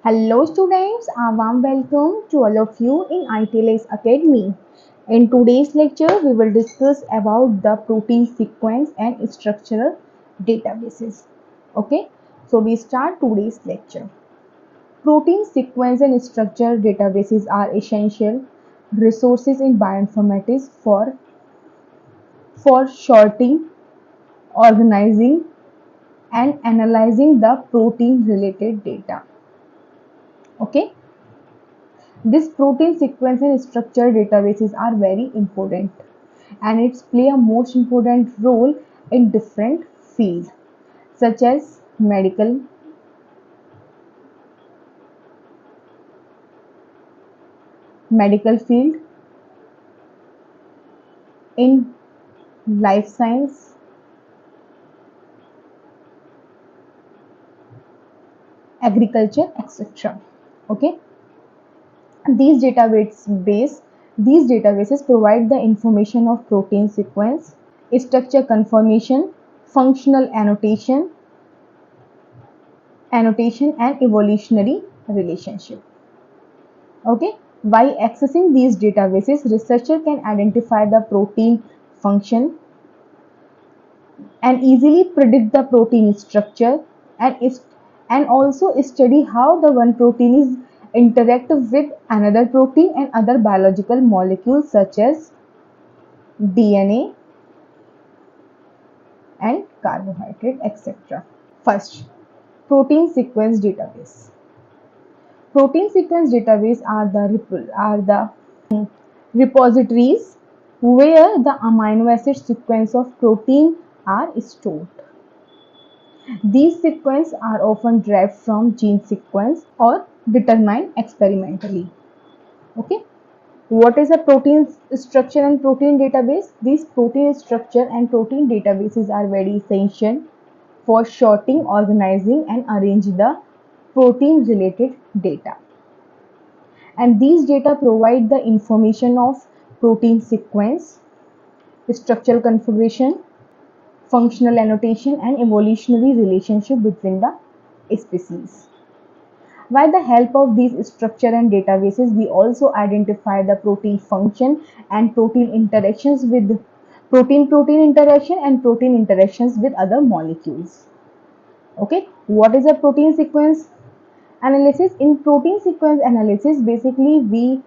Hello students, a warm welcome to all of you in ITLS Academy. In today's lecture, we will discuss about the protein sequence and structural databases. Okay, so we start today's lecture. Protein sequence and structure databases are essential resources in bioinformatics for sorting, organizing, and analyzing the protein related data. Okay. These protein sequence and structure databases are very important and it's play a most important role in different fields such as medical field, in life science, agriculture, etc. Okay, these databases provide the information of protein sequence, structure confirmation, functional annotation and evolutionary relationship. Okay, by accessing these databases, researcher can identify the protein function and easily predict the protein structure and also study how the one protein is interact with another protein and other biological molecules such as DNA and carbohydrate, etc. First, protein sequence database. Protein sequence database are the repositories where the amino acid sequence of protein are stored. These sequences are often derived from gene sequence or determined experimentally. Okay. What is a protein structure and protein database? These protein structure and protein databases are very essential for sorting, organizing and arranging the protein related data. And these data provide the information of protein sequence, structural configuration, functional annotation and evolutionary relationship between the species. By the help of these structure and databases, we also identify the protein function and protein interactions with protein-protein interaction and protein interactions with other molecules. Okay, what is a protein sequence analysis? In protein sequence analysis, basically we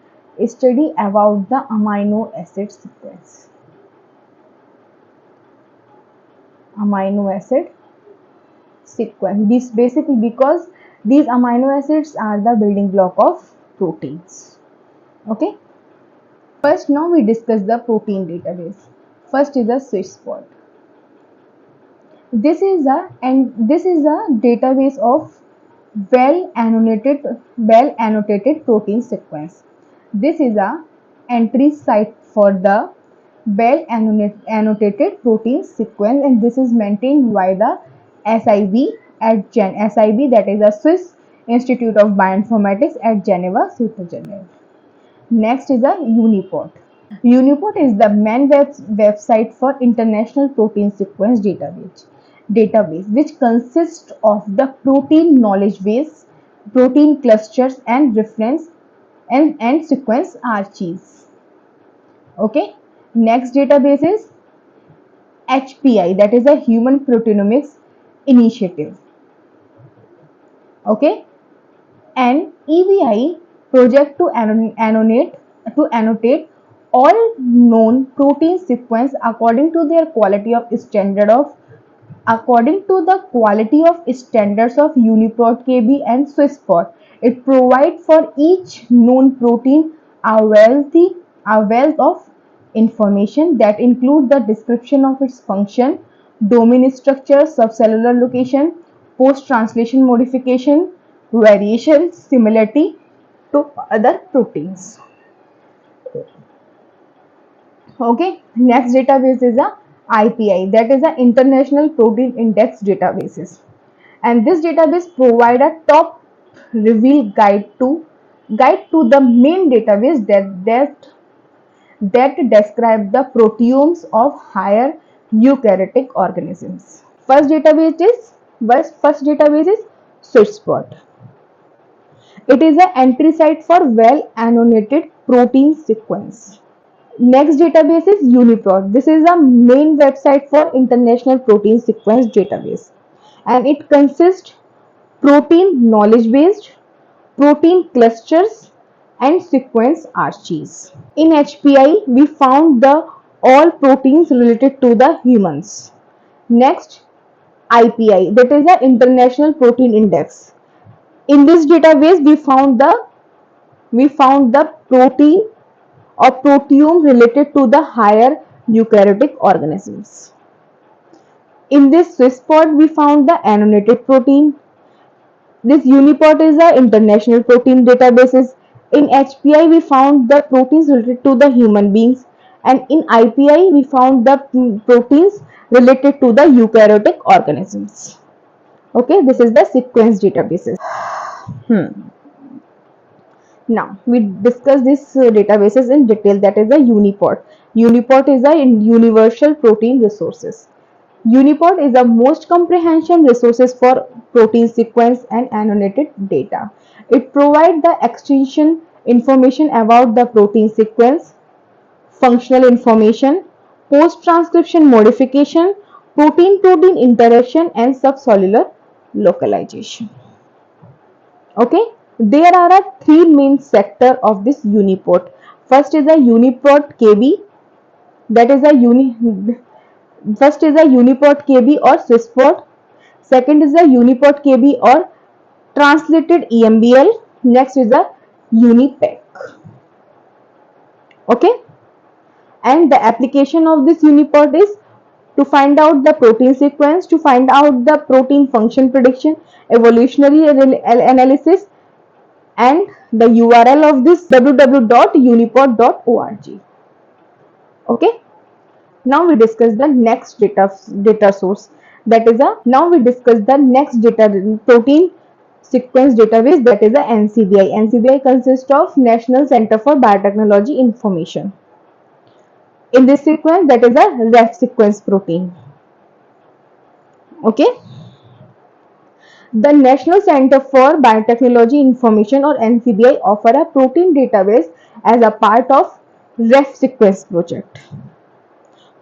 study about the amino acid sequence. Amino acid sequence. This basically because these amino acids are the building block of proteins. Okay. First, now we discuss the protein database. First is the sweet spot. This is a database of well annotated protein sequence. This is a entry site for the well annotated protein sequence, and this is maintained by the SIB SIB, that is the Swiss Institute of Bioinformatics at Geneva, Switzerland. Next is the UniProt. UniProt is the main website for International Protein Sequence database, which consists of the protein knowledge base, protein clusters, and reference and sequence archives. Okay. Next database is HPI, that is a Human Proteomics Initiative. Okay. And EBI project to annotate all known protein sequence according to the quality of standards of UniProt KB and Swisspot. It provides for each known protein a wealth of information that include the description of its function, domain structure, subcellular location, post-translation modification, variation, similarity to other proteins. Okay, next database is a IPI, that is the International Protein Index databases, and this database provide a top reveal guide to the main database that describe the proteomes of higher eukaryotic organisms. First database is Sweet Spot. It is an entry site for well-annotated protein sequence. Next database is UniProt. This is a main website for International Protein Sequence Database, and it consists protein knowledge base, protein clusters, and sequence archives. In HPI, we found the all proteins related to the humans. Next, IPI, that is the International Protein Index. In this database, we found the protein or proteome related to the higher eukaryotic organisms. In this SwissProt, we found the annotated protein. This UniProt is the international protein databases. In HPI, we found the proteins related to the human beings, and in IPI, we found the proteins related to the eukaryotic organisms. Okay, this is the sequence databases. Now we discuss these databases in detail. That is the UniProt. UniProt is a universal protein resources. UniProt is the most comprehensive resources for protein sequence and annotated data. It provides the extension information about the protein sequence, functional information, post-transcription modification, protein-protein interaction, and subcellular localization. Okay, there are three main sector of this UniProt. First is a UniProt KB, that is a first is a UniProt KB or SwissProt. Second is a UniProt KB or translated EMBL. Next is a UniPEC. Okay, and the application of this UniProt is to find out the protein sequence, to find out the protein function prediction, evolutionary analysis, and the URL of this www.uniprot.org. Okay, now we discuss the next data source. That is now we discuss the next data protein sequence database, that is the NCBI. NCBI consists of National Center for Biotechnology Information. In this sequence, that is a REF sequence protein. Okay, the National Center for Biotechnology Information or NCBI offer a protein database as a part of REF sequence project,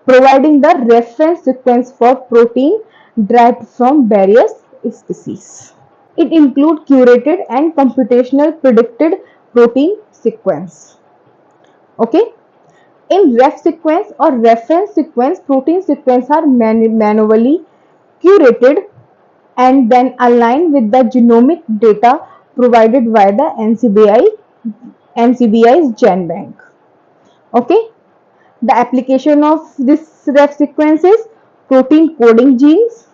providing the reference sequence for protein derived from various species. It includes curated and computational predicted protein sequence. Okay, in REF sequence or reference sequence, protein sequence are manually curated and then aligned with the genomic data provided by the NCBI's GenBank. Okay, the application of this REF sequence is protein coding genes,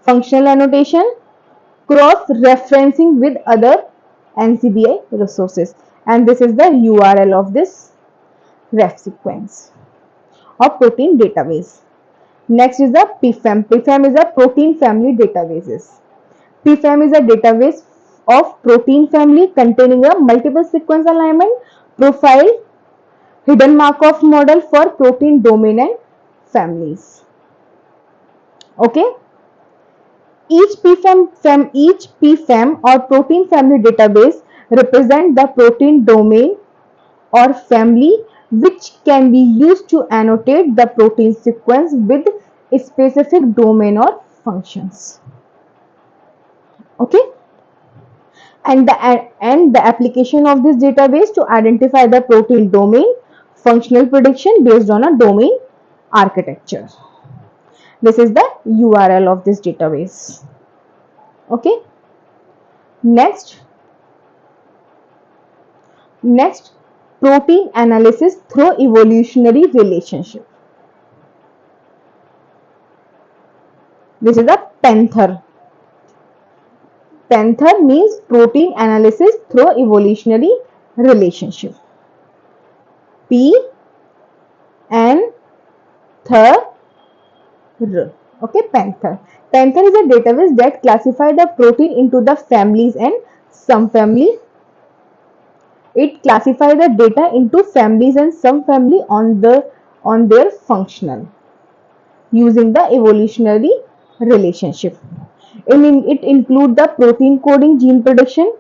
functional annotation, cross-referencing with other NCBI resources, and this is the URL of this REF sequence or protein database. Next is the PFAM. PFAM is a protein family databases. PFAM is a database of protein family containing a multiple sequence alignment, profile, hidden Markov model for protein domain and families. Okay, each PFAM or protein family database represent the protein domain or family which can be used to annotate the protein sequence with a specific domain or functions. Okay, and the application of this database to identify the protein domain, functional prediction based on a domain architecture. This is the URL of this database. Okay, next protein analysis through evolutionary relationship. This is a PANTHER. PANTHER means protein analysis through evolutionary relationship. P N Th R. Okay, PANTHER. PANTHER is a database that classifies the protein into the families and subfamily. It classifies the data into families and subfamily on their functional using the evolutionary relationship. It includes the protein coding, gene prediction,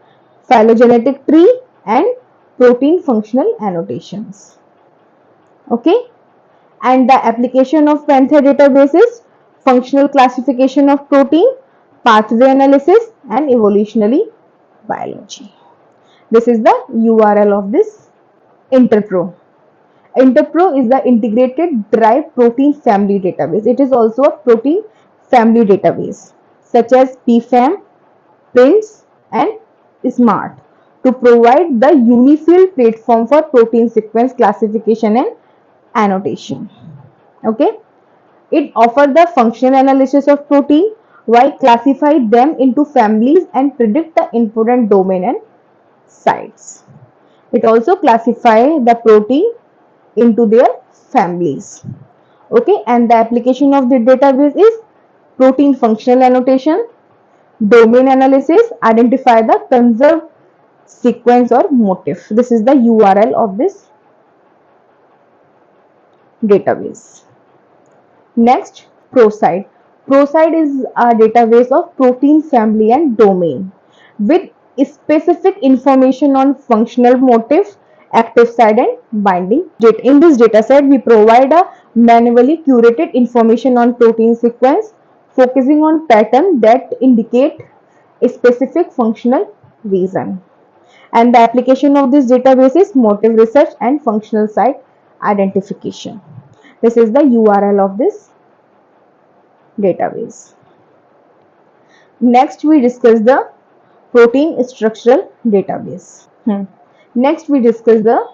phylogenetic tree, and protein functional annotations. Okay, and the application of Panther database is functional classification of protein, pathway analysis, and evolutionary biology. This is the URL of this Interpro. Interpro is the integrated derived protein family database. It is also a protein family database such as PFAM, PRINCE, and SMART to provide the unified platform for protein sequence classification and annotation. Okay, it offers the functional analysis of protein while classify them into families and predict the important domain and sites. It also classify the protein into their families. Okay, and the application of the database is protein functional annotation, domain analysis, identify the conserved sequence or motif. This is the URL of this database. Next, ProCite. ProCite is a database of protein family and domain with specific information on functional motif, active site, and binding. In this dataset, we provide a manually curated information on protein sequence, focusing on patterns that indicate a specific functional reason. And the application of this database is motif research and functional site identification. This is the URL of this database. Next, we discuss the protein structural database. Next, we discuss the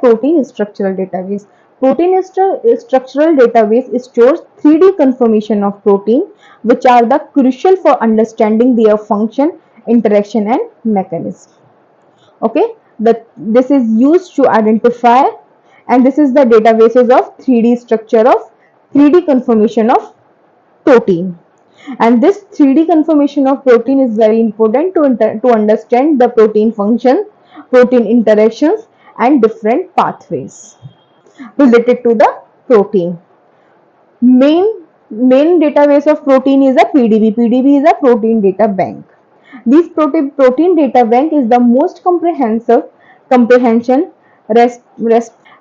protein structural database. Protein structural database stores 3D conformation of protein, which are the crucial for understanding their function, interaction, and mechanism. Okay, this is used to identify, and this is the databases of 3D structure of 3D conformation of protein. And this 3D conformation of protein is very important to understand the protein function, protein interactions, and different pathways related to the protein. Main database of protein is a PDB. PDB is a protein data bank. This protein data bank is the most comprehension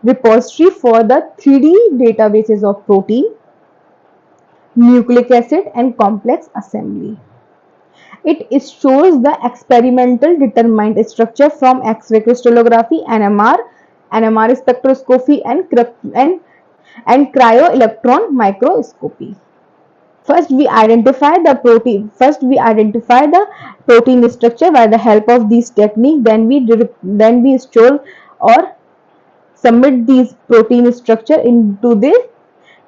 repository for the 3D databases of protein, nucleic acid, and complex assembly. It stores the experimental determined structure from X-ray crystallography, NMR spectroscopy, and cryo-electron microscopy. First, we identify the protein structure by the help of these techniques. Then we store or submit these protein structure into the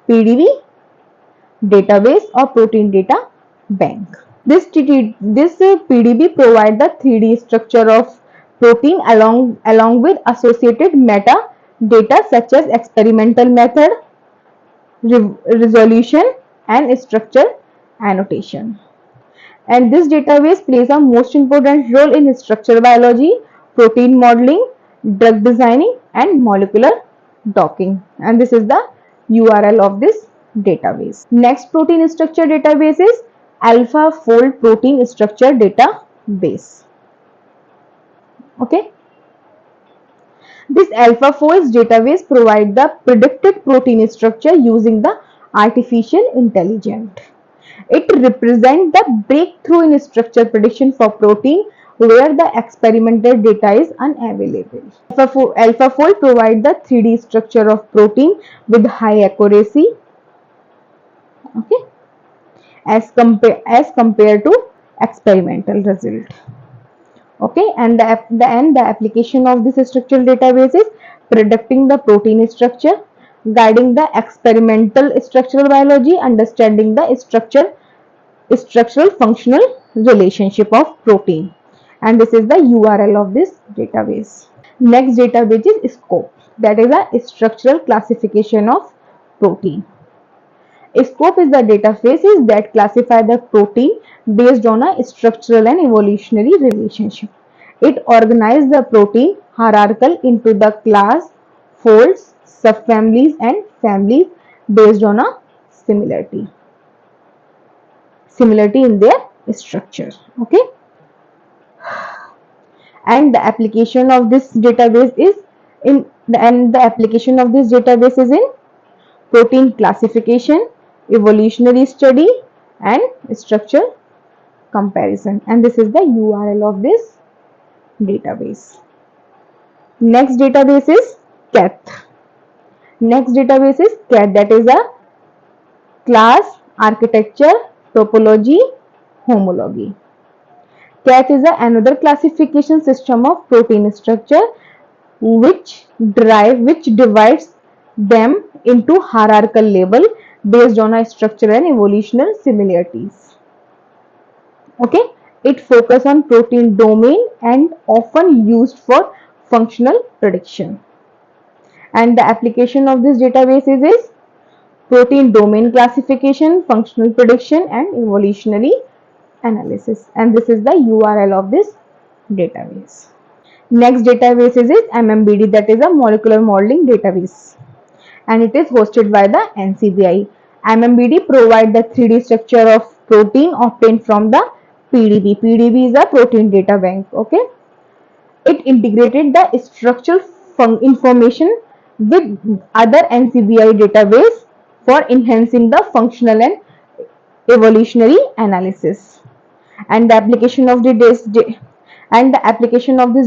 PDB database or protein data bank. This PDB provides the 3D structure of protein along with associated meta data such as experimental method, resolution, and structure annotation. And this database plays a most important role in structural biology, protein modeling, drug designing, and molecular docking. And this is the URL of this database. Next protein structure database is AlphaFold protein structure database. Okay. This AlphaFold database provides the predicted protein structure using the artificial intelligence. It represents the breakthrough in structure prediction for protein where the experimental data is unavailable. AlphaFold provides the 3D structure of protein with high accuracy, okay, as compared to experimental result. Okay, and the application of this structural database is predicting the protein structure, guiding the experimental structural biology, understanding the structural functional relationship of protein. And this is the URL of this database. Next database is SCOPE, that is a structural classification of protein. SCOPE is the databases that classify the protein based on a structural and evolutionary relationship. It organizes the protein hierarchical into the class, folds, subfamilies, and families based on a similarity in their structure. Okay. and the application of this database is in protein classification, evolutionary study, and structure comparison. And this is the URL of this database. Next database is CATH. Next database is CATH, that is a class, architecture, topology, homology. CATH is another classification system of protein structure which divides them into hierarchical level based on a structural and evolutionary similarities. Okay, it focuses on protein domain and often used for functional prediction. And the application of this database is protein domain classification, functional prediction, and evolutionary analysis. And this is the URL of this database. Next database is MMBD, that is a molecular modeling database, and it is hosted by the NCBI. MMBD provides the 3D structure of protein obtained from the PDB. PDB is a protein data bank. Okay, it integrated the structural information with other NCBI database for enhancing the functional and evolutionary analysis. And the application of this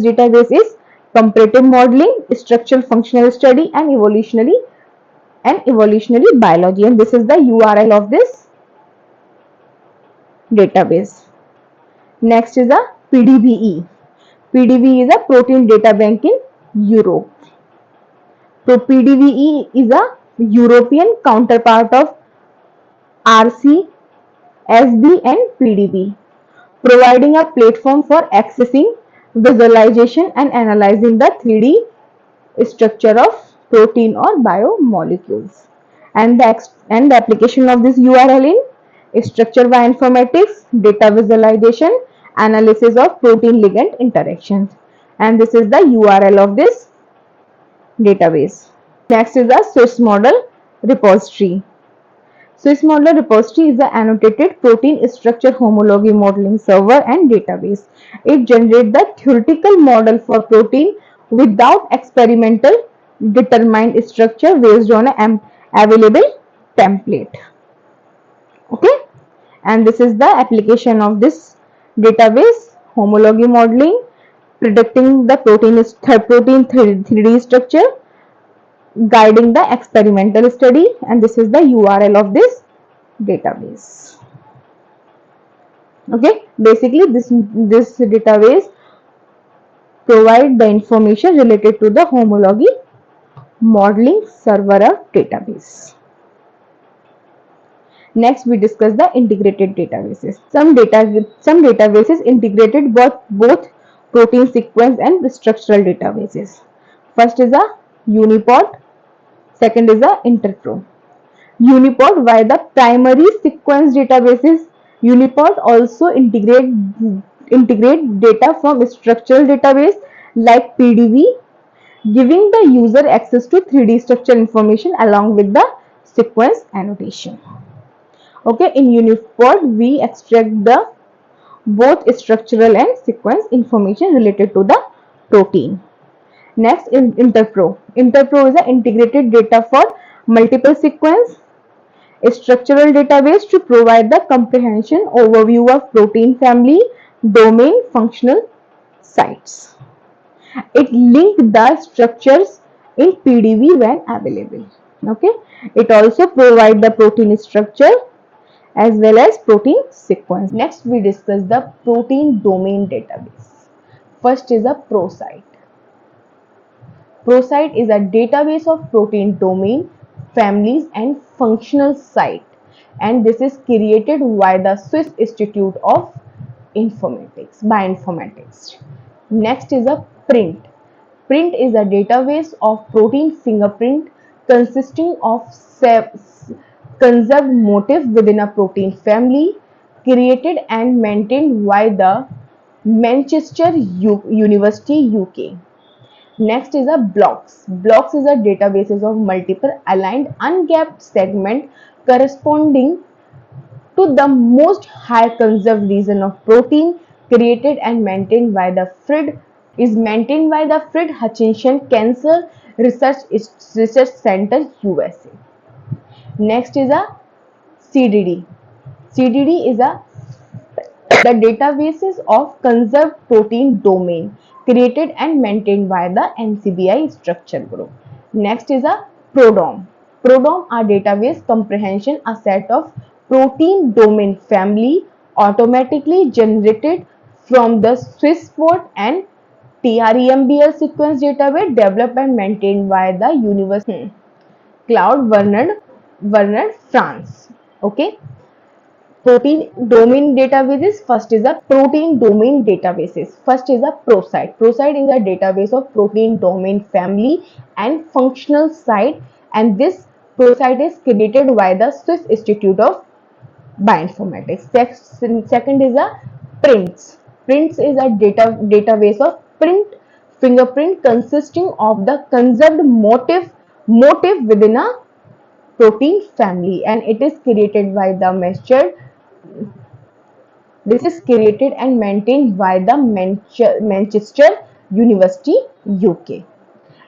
database is comparative modeling, structural functional study, and evolutionary biology. And this is the URL of this database. Next is a PDBE. PDBE is a protein data bank in Europe. So PDBE is a European counterpart of RC, SB, and PDB, providing a platform for accessing, visualization, and analyzing the 3D structure of protein or biomolecules. And the application of this URL in structure bioinformatics, data visualization, analysis of protein ligand interactions. And this is the URL of this database. Next is the Swiss model repository. Swiss model repository is the annotated protein structure homology modeling server and database. It generates the theoretical model for protein without experimental determined structure based on an available template. Okay, and this is the application of this database: homology modeling, predicting the protein 3D structure, guiding the experimental study, and this is the URL of this database. Okay, basically this database provide the information related to the homology modeling server of database. Next, we discuss the integrated databases. Some databases integrated both protein sequence and structural databases. First is a UniProt, second is a Interpro. UniProt, via the primary sequence databases, UniProt also integrate data from structural database like PDB, giving the user access to 3D structure information along with the sequence annotation. Okay, in UniProt we extract the both structural and sequence information related to the protein. Next is Interpro. Interpro is an integrated data for multiple sequence structural database to provide the comprehension overview of protein family, domain, functional sites. It links the structures in PDB when available. Okay, it also provides the protein structure as well as protein sequence. Next, we discuss the protein domain database. First is a ProSite. ProSite is a database of protein domain, families, and functional site, and this is created by the Swiss Institute of Bioinformatics. Next is a PRINT. PRINT is a database of protein fingerprint consisting of conserved motif within a protein family, created and maintained by the Manchester University, UK. Next is a blocks. Blocks is a database of multiple aligned ungapped segment corresponding to the most high conserved region of protein, created and maintained by the Fred is maintained by the Fred Hutchinson Cancer Research Center, USA. Next is a CDD. CDD is the databases of conserved protein domain created and maintained by the NCBI structure group. Next is a PRODOM. PRODOM are database comprehension, a set of protein domain family automatically generated from the Swissport and TREMBL sequence database developed and maintained by the University Claude Bernard, France. Okay. Protein domain databases. First is a protein domain databases. First is a ProSite. ProSite is a database of protein domain family and functional site, and this ProSite is created by the Swiss Institute of Bioinformatics. Second is a Prints. Prints is a database of print fingerprint consisting of the conserved motif within a protein family, and it is created by the Mesher. This is created and maintained by the Manchester University, UK.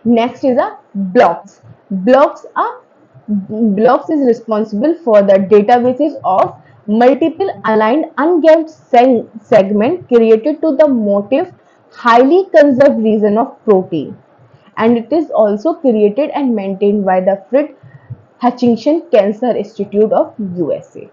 Next is a blocks. Blocks is responsible for the databases of multiple aligned ungapped segment created to the motif highly conserved region of protein, and it is also created and maintained by the Fred Hutchinson Cancer Institute of USA.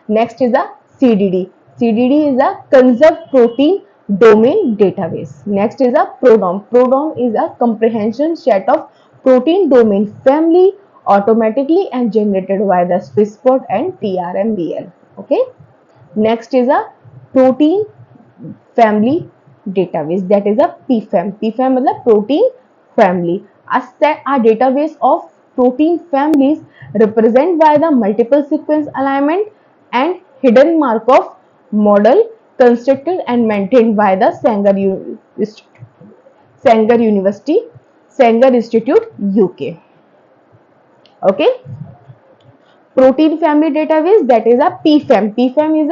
Next is a CDD. CDD is a conserved protein domain database. Next is a PRODOM. PRODOM is a comprehension set of protein domain family automatically and generated by the Swissport and TRMBL. Okay. Next is a protein family database, that is a PFAM. PFAM is a protein family. A database of protein families represented by the multiple sequence alignment and hidden Markov model constructed and maintained by the Sanger Institute, UK. Okay. Protein family database, that is a PFAM. PFAM is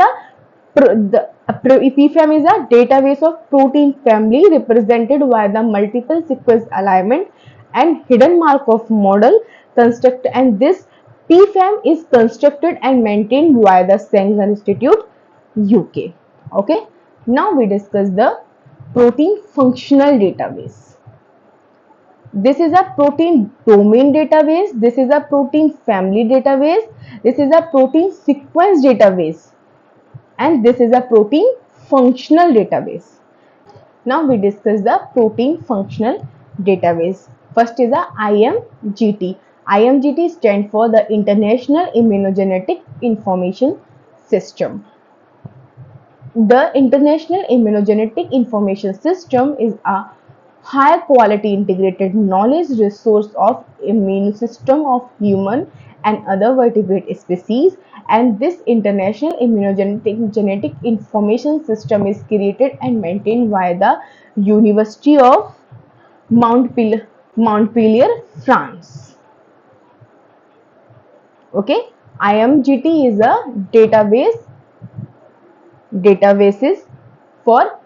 a database of protein family represented by the multiple sequence alignment and hidden Markov model construct, and this PFAM is constructed and maintained by the Sanger Institute, UK. Okay. Now we discuss the protein functional database. This is a protein domain database. This is a protein family database. This is a protein sequence database. And this is a protein functional database. Now we discuss the protein functional database. First is the IMGT. IMGT stands for the International Immunogenetic Information System. The International Immunogenetic Information System is a high quality integrated knowledge resource of immune system of human and other vertebrate species, and this international immunogenetic information system is created and maintained by the University of Montpellier, France. Okay, IMGT is a databases for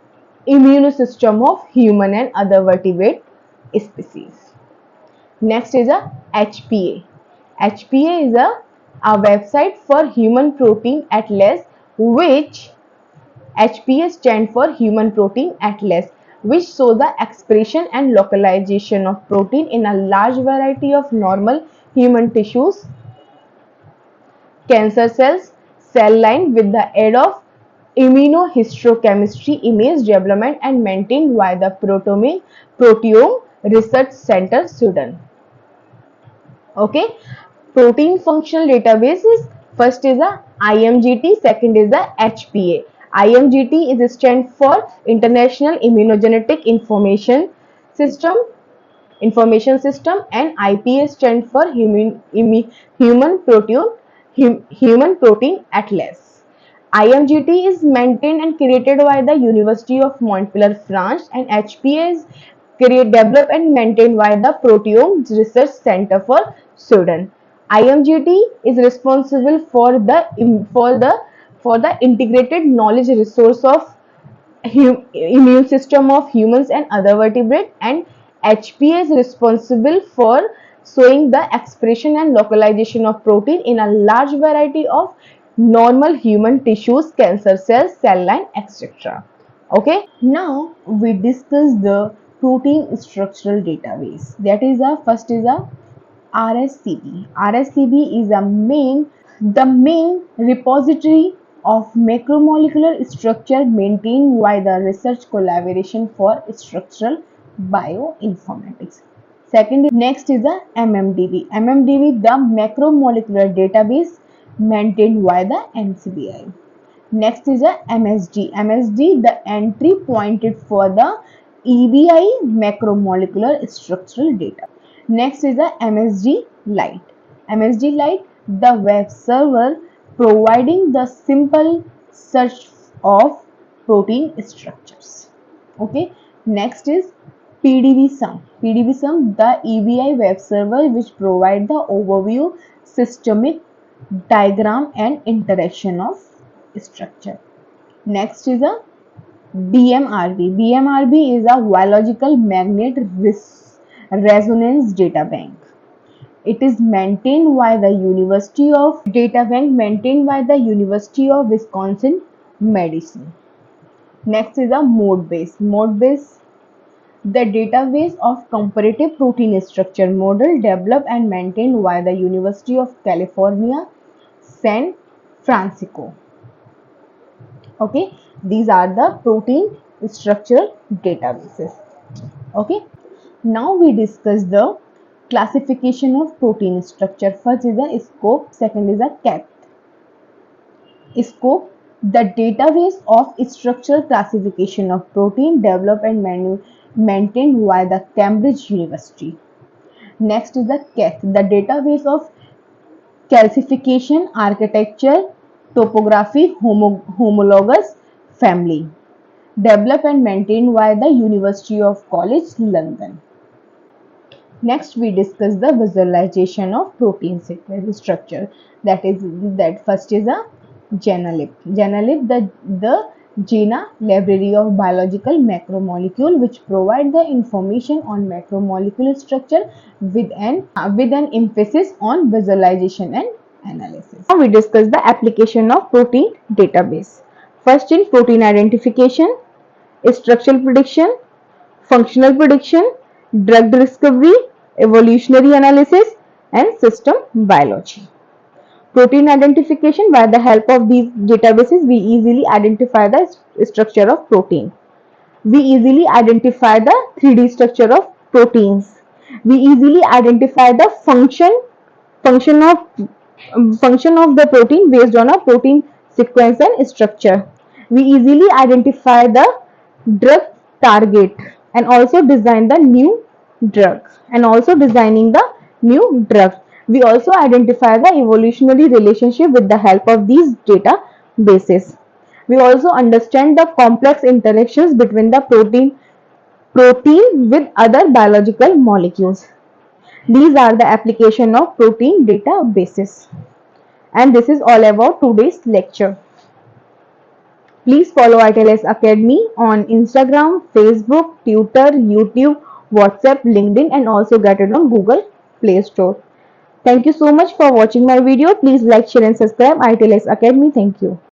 immune system of human and other vertebrate species. Next is a HPA. HPA is a website for human protein atlas, which HPA stands for Human Protein Atlas, which shows the expression and localization of protein in a large variety of normal human tissues, cancer cells, cell line with the aid of immunohistochemistry image development and maintained by the Proteome Research Center, Sweden. Okay, protein functional databases. First is the IMGT, second is the HPA. IMGT is stand for International Immunogenetic Information System, and IPA stand for Human Protein Atlas. IMGT is maintained and created by the University of Montpellier, France, and HPA is developed and maintained by the Proteome Research Center for Sweden. IMGT is responsible for the integrated knowledge resource of immune system of humans and other vertebrate, and HPA is responsible for showing the expression and localization of protein in a large variety of normal human tissues, cancer cells, cell line, etc. Okay, now we discuss the protein structural database. That is the first is a RSCB. RSCB is the main repository of macromolecular structure maintained by the Research Collaboration for Structural Bioinformatics. Next is the MMDB. MMDB, the macromolecular database maintained by the NCBI. Next is a MSD. MSD, the entry pointed for the EBI macromolecular structural data. Next is the MSD Lite. MSD Lite, the web server providing the simple search of protein structures. Okay. Next is PDB-Sum. PDB-Sum, the EBI web server which provide the overview, systemic diagram and interaction of structure. Next is a BMRB. BMRB is a biological magnet resonance data bank. It is maintained by the University of Wisconsin Madison. Next is a Modbase. Modbase, the database of comparative protein structure model developed and maintained by the University of California, San Francisco. Okay, these are the protein structural databases. Okay, now we discuss the classification of protein structure. First is a scope, second is a CAP. Scope, the database of structural classification of protein developed and maintained by the Cambridge University. Next is the CATH, the database of calcification, architecture, topography, homologous family, developed and maintained by the University of College London. Next, we discuss the visualization of protein sequence structure. That first is a GENA-lib. GENA-lib, the GENA library of biological macromolecule, which provide the information on macromolecular structure with an emphasis on visualization and analysis. Now we discuss the application of protein database. First in protein identification, structural prediction, functional prediction, drug discovery, evolutionary analysis, and system biology. Protein identification, by the help of these databases, we easily identify the structure of protein. We easily identify the 3D structure of proteins. We easily identify the function of the protein based on a protein sequence and structure. We easily identify the drug target and also design the new drug We also identify the evolutionary relationship with the help of these databases. We also understand the complex interactions between the protein with other biological molecules. These are the application of protein databases. And this is all about today's lecture. Please follow ITLS Academy on Instagram, Facebook, Twitter, YouTube, WhatsApp, LinkedIn, and also get it on Google Play Store. Thank you so much for watching my video. Please like, share and subscribe ITLS Academy. Thank you.